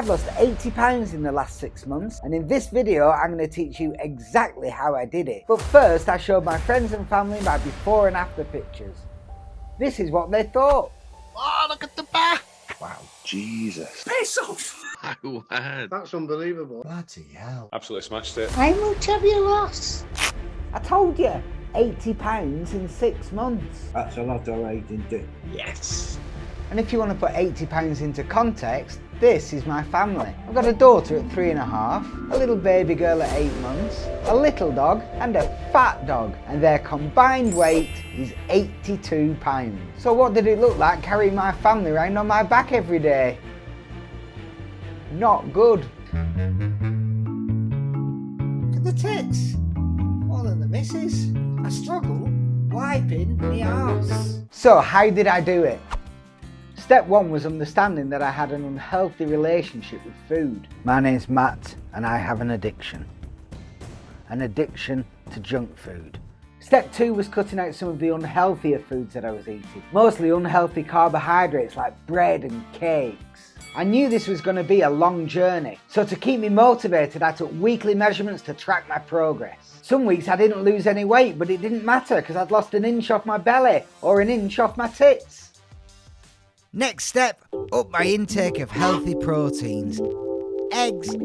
I've lost 80 pounds in the last 6 months, and in this video I'm going to teach you exactly how I did it. But first I showed my friends and family my before and after pictures. This is what they thought. Oh, look at the back! Wow, Jesus. Piss off! Oh, wow. That's unbelievable. Bloody hell. Absolutely smashed it. How much have you lost? I told you, 80 pounds in 6 months. That's a lot of eating too. Yes. And if you want to put 80 pounds into context, this is my family. I've got a daughter at 3.5, a little baby girl at 8 months, a little dog and a fat dog, and their combined weight is 82 pounds. So what did it look like carrying my family around on my back every day? Not good. Look at the tits. More than the missus. I struggle wiping my arse. So how did I do it? Step 1 was understanding that I had an unhealthy relationship with food. My name's Matt and I have an addiction. An addiction to junk food. Step 2 was cutting out some of the unhealthier foods that I was eating. Mostly unhealthy carbohydrates like bread and cakes. I knew this was going to be a long journey, so to keep me motivated I took weekly measurements to track my progress. Some weeks I didn't lose any weight, but it didn't matter because I'd lost an inch off my belly or an inch off my tits. Next step, up my intake of healthy proteins. Eggs,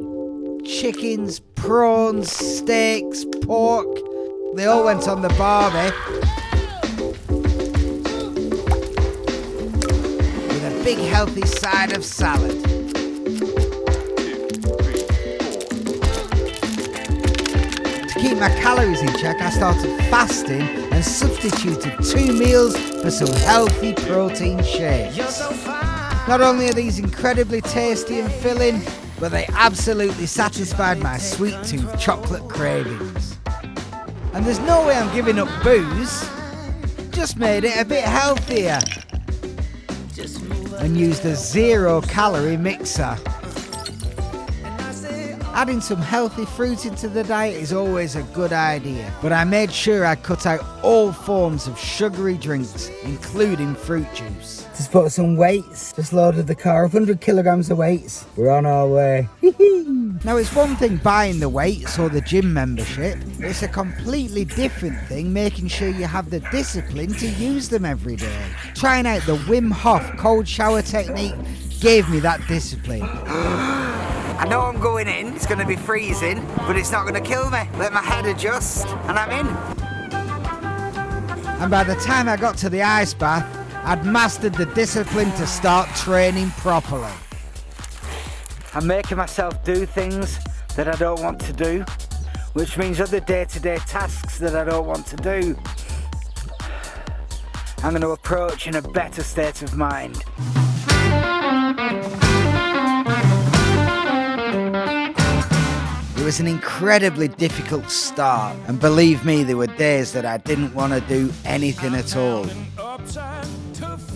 chickens, prawns, steaks, pork. They all went on the barbie. With a big healthy side of salad. To keep my calories in check, I started fasting and substituted 2 meals for some healthy protein shakes. Not only are these incredibly tasty and filling, but they absolutely satisfied my sweet tooth chocolate cravings. And there's no way I'm giving up booze, just made it a bit healthier. And used a 0-calorie mixer. Adding some healthy fruit into the diet is always a good idea, but I made sure I cut out all forms of sugary drinks, including fruit juice. Just put some weights, just loaded the car, 100 kilograms of weights. We're on our way. Now it's one thing buying the weights or the gym membership, it's a completely different thing making sure you have the discipline to use them every day. Trying out the Wim Hof cold shower technique gave me that discipline. I know I'm going in, it's going to be freezing, but it's not going to kill me. Let my head adjust, and I'm in. And by the time I got to the ice bath, I'd mastered the discipline to start training properly. I'm making myself do things that I don't want to do, which means other day-to-day tasks that I don't want to do. I'm going to approach in a better state of mind. It was an incredibly difficult start, and believe me, there were days that I didn't want to do anything at all.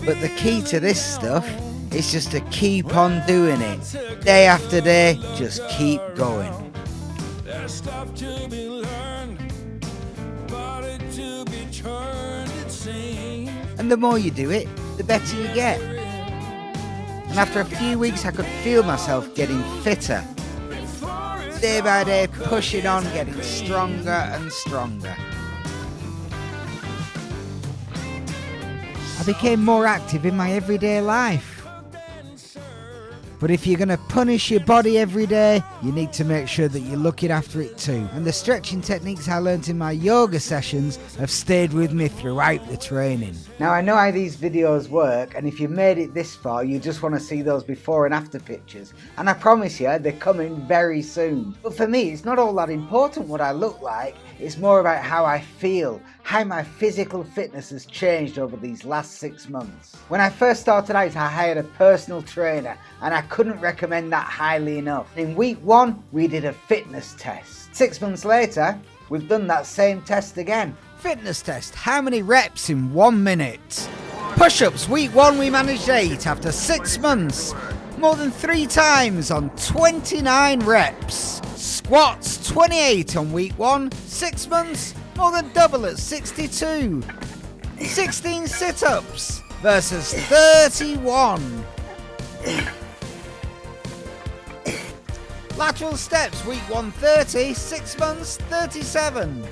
But the key to this stuff is just to keep on doing it. Day after day, just keep going. And the more you do it, the better you get. And after a few weeks, I could feel myself getting fitter. Day by day, pushing on, getting stronger and stronger. I became more active in my everyday life. But if you're going to punish your body every day, you need to make sure that you're looking after it too. And the stretching techniques I learnt in my yoga sessions have stayed with me throughout the training. Now I know how these videos work, and if you've made it this far, you just want to see those before and after pictures. And I promise you, they're coming very soon. But for me, it's not all that important what I look like. It's more about how I feel, how my physical fitness has changed over these last 6 months. When I first started out, I hired a personal trainer, and I couldn't recommend that highly enough. In week 1, we did a fitness test. 6 months later, we've done that same test again. Fitness test, how many reps in 1 minute? Push-ups, week 1 we managed 8 after 6 months. More than 3 times on 29 reps. Squats, 28 on week 1, 6 months, more than double at 62. 16 sit-ups versus 31. Lateral steps, week 1 30, 6 months 37.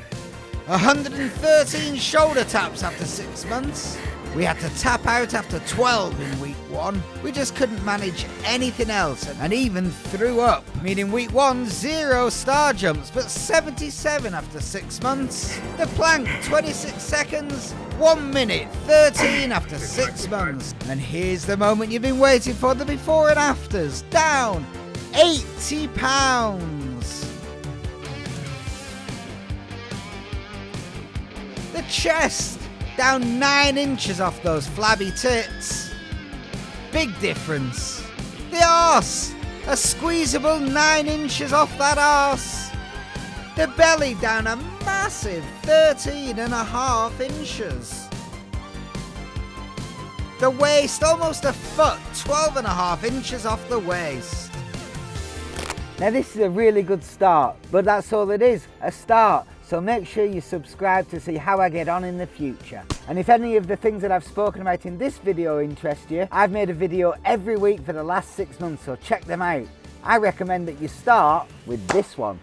113 shoulder taps after 6 months. We had to tap out after 12 in week 1. We just couldn't manage anything else and even threw up. Meaning week 1, 0 star jumps, but 77 after 6 months. The plank, 26 seconds, 1 minute, 13 after 6 months. And here's the moment you've been waiting for, the before and afters. Down 80 pounds. The chest, down 9 inches off those flabby tits. Big difference. The arse, a squeezable 9 inches off that arse. The belly down a massive 13.5 inches. The waist, almost a foot, 12.5 inches off the waist. Now this is a really good start, but that's all it is, a start. So make sure you subscribe to see how I get on in the future. And if any of the things that I've spoken about in this video interest you, I've made a video every week for the last 6 months, so check them out. I recommend that you start with this one.